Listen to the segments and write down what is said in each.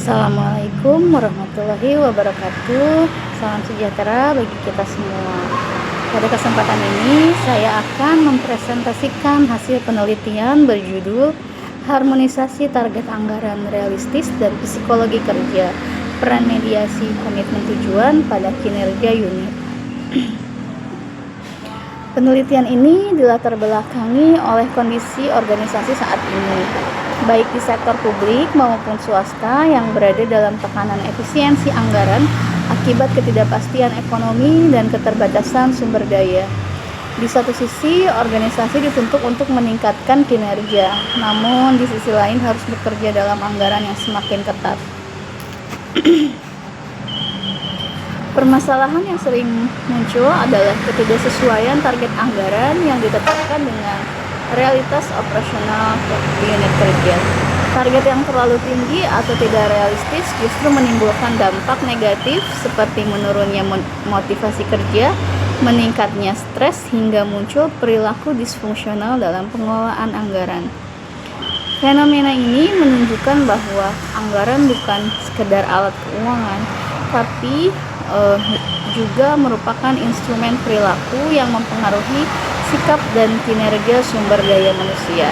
Assalamualaikum warahmatullahi wabarakatuh. Salam sejahtera bagi kita semua. Pada kesempatan ini saya akan mempresentasikan hasil penelitian berjudul Harmonisasi Target Anggaran Realistis dan Psikologi Kerja, Peran Mediasi Komitmen Tujuan pada Kinerja Unit. Penelitian ini dilatar belakangi oleh kondisi organisasi saat ini, baik di sektor publik maupun swasta yang berada dalam tekanan efisiensi anggaran akibat ketidakpastian ekonomi dan keterbatasan sumber daya. Di satu sisi, organisasi dituntut untuk meningkatkan kinerja, namun di sisi lain harus bekerja dalam anggaran yang semakin ketat. Permasalahan yang sering muncul adalah ketidaksesuaian target anggaran yang ditetapkan dengan realitas operasional unit kerja. Target yang terlalu tinggi atau tidak realistis justru menimbulkan dampak negatif seperti menurunnya motivasi kerja, meningkatnya stres, hingga muncul perilaku disfungsional dalam pengelolaan anggaran. Fenomena ini menunjukkan bahwa anggaran bukan sekedar alat keuangan, tapi juga merupakan instrumen perilaku yang mempengaruhi sikap dan kinerja sumber daya manusia.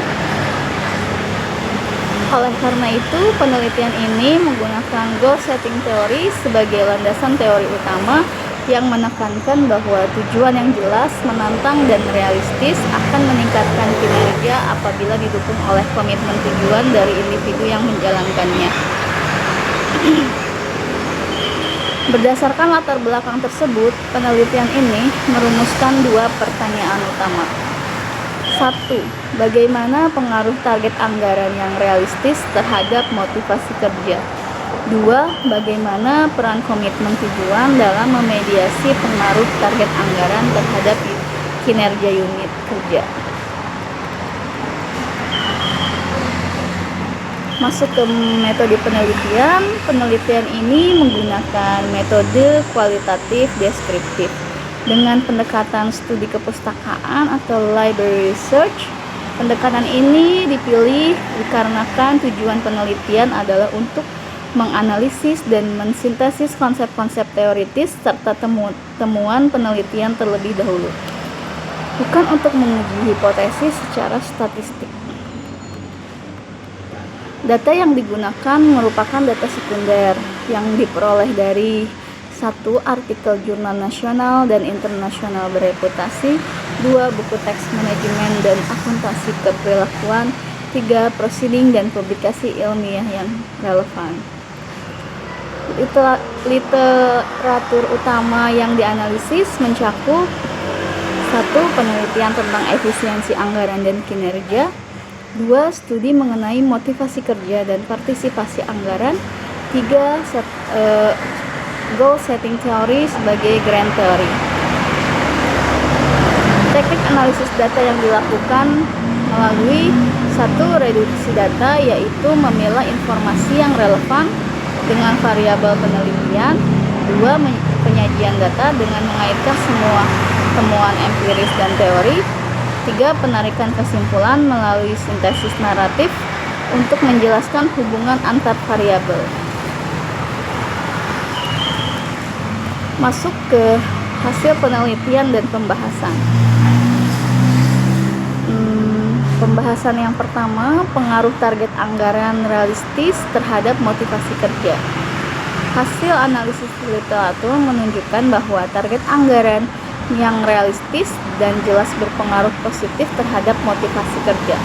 Oleh karena itu, penelitian ini menggunakan goal setting teori sebagai landasan teori utama yang menekankan bahwa tujuan yang jelas, menantang, dan realistis akan meningkatkan kinerja apabila didukung oleh komitmen tujuan dari individu yang menjalankannya. Berdasarkan latar belakang tersebut, penelitian ini merumuskan dua pertanyaan utama. 1. Bagaimana pengaruh target anggaran yang realistis terhadap motivasi kerja? 2. Bagaimana peran komitmen tujuan dalam memediasi pengaruh target anggaran terhadap kinerja unit kerja? Masuk ke metode penelitian. Penelitian ini menggunakan metode kualitatif deskriptif dengan pendekatan studi kepustakaan atau library research. Pendekatan ini dipilih dikarenakan tujuan penelitian adalah untuk menganalisis dan mensintesis konsep-konsep teoritis serta temuan penelitian terlebih dahulu, bukan untuk menguji hipotesis secara statistik. Data yang digunakan merupakan data sekunder yang diperoleh dari 1. Artikel jurnal nasional dan internasional bereputasi, 2. Buku teks manajemen dan akuntansi keperilakuan, 3. Proceeding dan publikasi ilmiah yang relevan. Literatur utama yang dianalisis mencakup 1. Penelitian tentang efisiensi anggaran dan kinerja, 2. Studi mengenai motivasi kerja dan partisipasi anggaran, 3. Goal setting teori sebagai grand theory. Teknik analisis data yang dilakukan melalui 1. Reduksi data, yaitu memilah informasi yang relevan dengan variabel penelitian, 2. Penyajian data dengan mengaitkan semua temuan empiris dan teori, 3. Penarikan kesimpulan melalui sintesis naratif untuk menjelaskan hubungan antar variabel. Masuk ke hasil penelitian dan pembahasan. Pembahasan yang pertama, pengaruh target anggaran realistis terhadap motivasi kerja. Hasil analisis literatur menunjukkan bahwa target anggaran yang realistis dan jelas berpengaruh positif terhadap motivasi kerja.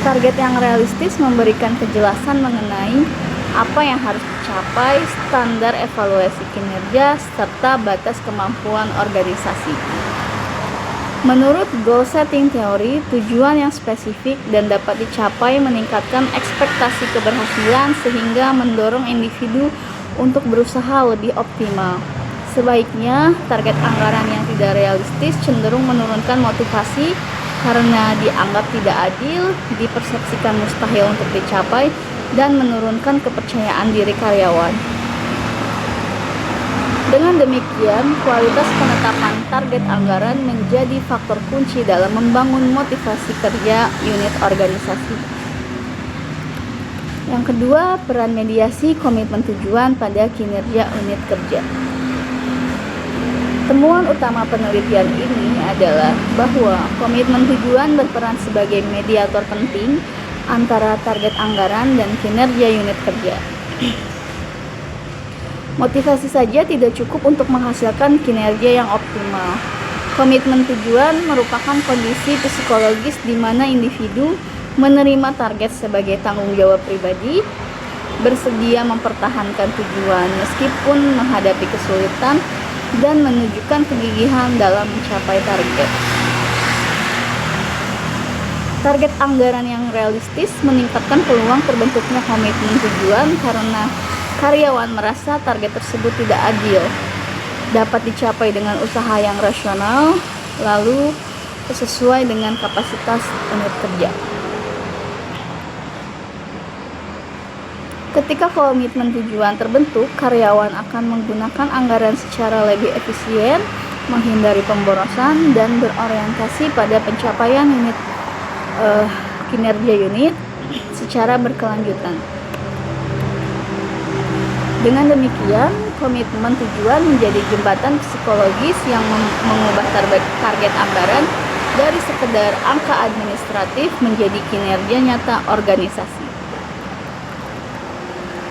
Target yang realistis memberikan kejelasan mengenai apa yang harus dicapai, standar evaluasi kinerja, serta batas kemampuan organisasi. Menurut goal setting teori, tujuan yang spesifik dan dapat dicapai meningkatkan ekspektasi keberhasilan sehingga mendorong individu untuk berusaha lebih optimal. Sebaiknya, target anggaran yang tidak realistis cenderung menurunkan motivasi karena dianggap tidak adil, dipersepsikan mustahil untuk dicapai, dan menurunkan kepercayaan diri karyawan. Dengan demikian, kualitas penetapan target anggaran menjadi faktor kunci dalam membangun motivasi kerja unit organisasi. Yang kedua, peran mediasi komitmen tujuan pada kinerja unit kerja. Temuan utama penelitian ini adalah bahwa komitmen tujuan berperan sebagai mediator penting antara target anggaran dan kinerja unit kerja. Motivasi saja tidak cukup untuk menghasilkan kinerja yang optimal. Komitmen tujuan merupakan kondisi psikologis di mana individu menerima target sebagai tanggung jawab pribadi, bersedia mempertahankan tujuan meskipun menghadapi kesulitan, dan menunjukkan kegigihan dalam mencapai target. Target anggaran yang realistis meningkatkan peluang terbentuknya komitmen tujuan karena karyawan merasa target tersebut tidak adil, dapat dicapai dengan usaha yang rasional, lalu sesuai dengan kapasitas unit kerja. Ketika komitmen tujuan terbentuk, karyawan akan menggunakan anggaran secara lebih efisien, menghindari pemborosan, dan berorientasi pada pencapaian kinerja unit secara berkelanjutan. Dengan demikian, komitmen tujuan menjadi jembatan psikologis yang mengubah target anggaran dari sekedar angka administratif menjadi kinerja nyata organisasi.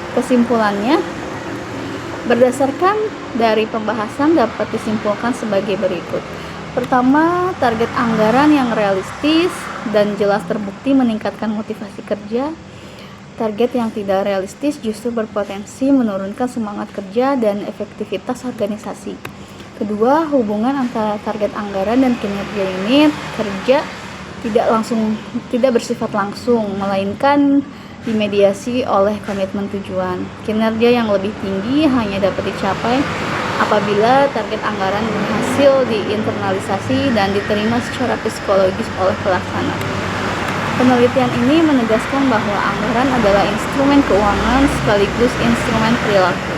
Kesimpulannya, berdasarkan dari pembahasan dapat disimpulkan sebagai berikut. Pertama, target anggaran yang realistis dan jelas terbukti meningkatkan motivasi kerja. Target yang tidak realistis justru berpotensi menurunkan semangat kerja dan efektivitas organisasi. Kedua, hubungan antara target anggaran dan kinerja unit kerja tidak bersifat langsung, melainkan dimediasi oleh komitmen tujuan. Kinerja yang lebih tinggi hanya dapat dicapai apabila target anggaran berhasil diinternalisasi dan diterima secara psikologis oleh pelaksana. Penelitian ini menegaskan bahwa anggaran adalah instrumen keuangan sekaligus instrumen perilaku.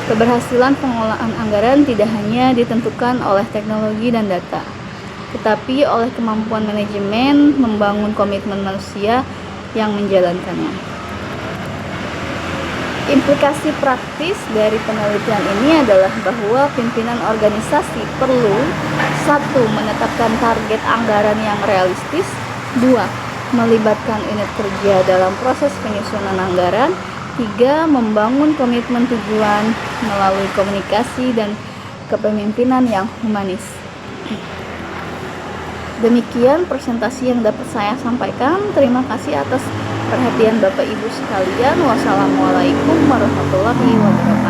Keberhasilan pengelolaan anggaran tidak hanya ditentukan oleh teknologi dan data, tetapi oleh kemampuan manajemen membangun komitmen manusia yang menjalankannya. Implikasi praktis dari penelitian ini adalah bahwa pimpinan organisasi perlu 1. Menetapkan target anggaran yang realistis, 2. Melibatkan unit kerja dalam proses penyusunan anggaran, 3. Membangun komitmen tujuan melalui komunikasi dan kepemimpinan yang humanis. Demikian presentasi yang dapat saya sampaikan. Terima kasih atas perhatian Bapak Ibu sekalian. Wassalamualaikum warahmatullahi wabarakatuh.